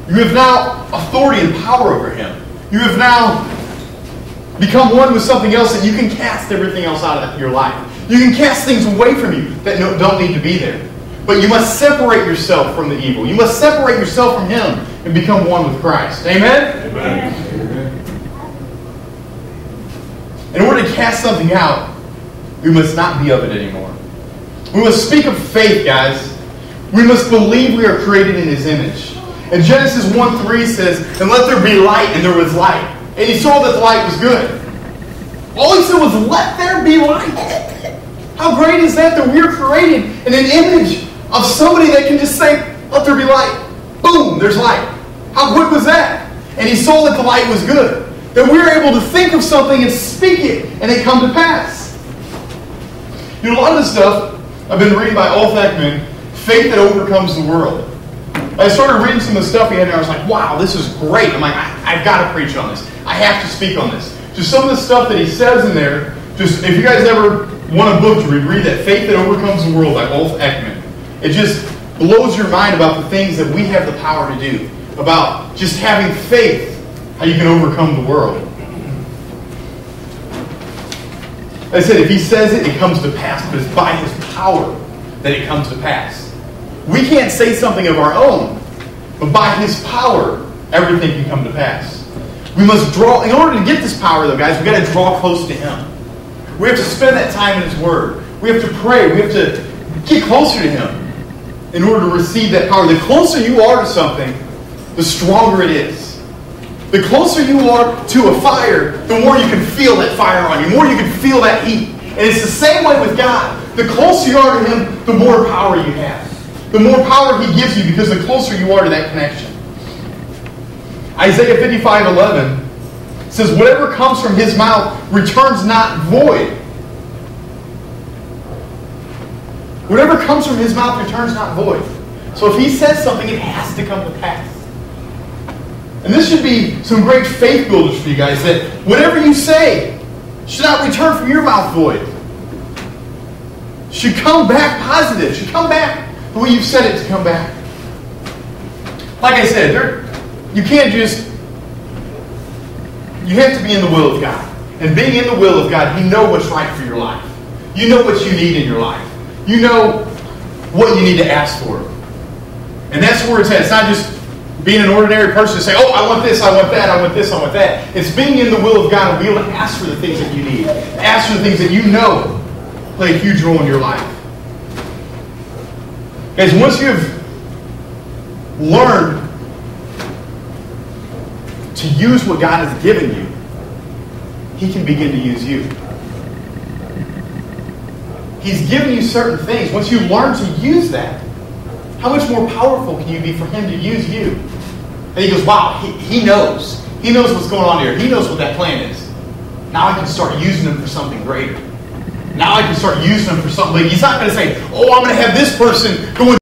You have now authority and power over him. You have now become one with something else that you can cast everything else out of your life. You can cast things away from you that don't need to be there. But you must separate yourself from the evil. You must separate yourself from him and become one with Christ. Amen? Amen. In order to cast something out, we must not be of it anymore. We must speak of faith, guys. We must believe we are created in his image. And Genesis 1:3 says, "And let there be light, and there was light. And he saw that the light was good." All he said was, "Let there be light." How great is that we are created in an image of somebody that can just say, "Let there be light." Boom, there's light. How quick was that? And he saw that the light was good. That we are able to think of something and speak it, and it come to pass. You know, a lot of this stuff I've been reading by Ulf Ekman, Faith That Overcomes the World. I started reading some of the stuff he had, and I was like, wow, this is great. I'm like, I've got to preach on this. I have to speak on this. Just some of the stuff that he says in there, just if you guys ever want a book to read that, Faith That Overcomes the World by Ulf Ekman. It just blows your mind about the things that we have the power to do. About just having faith, how you can overcome the world. I said, if he says it, it comes to pass, but it's by his power that it comes to pass. We can't say something of our own, but by his power, everything can come to pass. We must draw, in order to get this power though, guys, we've got to draw close to him. We have to spend that time in his word. We have to pray. We have to get closer to him in order to receive that power. The closer you are to something, the stronger it is. The closer you are to a fire, the more you can feel that fire on you, the more you can feel that heat. And it's the same way with God. The closer you are to him, the more power you have. The more power he gives you because the closer you are to that connection. Isaiah 55:11 says, whatever comes from his mouth returns not void. Whatever comes from his mouth returns not void. So if he says something, it has to come to pass. And this should be some great faith builders for you guys, that whatever you say should not return from your mouth void. Should come back positive. Should come back the way you've said it to come back. Like I said, you can't just... You have to be in the will of God. And being in the will of God, you know what's right for your life. You know what you need in your life. You know what you need to ask for. And that's where it's at. It's not just being an ordinary person to say, oh, I want this, I want that, I want this, I want that. It's being in the will of God and being able to ask for the things that you need. Ask for the things that you know play a huge role in your life. Guys, once you've learned to use what God has given you, he can begin to use you. He's given you certain things. Once you learn to use that, how much more powerful can you be for him to use you? And he goes, wow, he knows. He knows what's going on here. He knows what that plan is. Now I can start using him for something greater. Now I can start using him for something. He's not going to say, oh, I'm going to have this person go and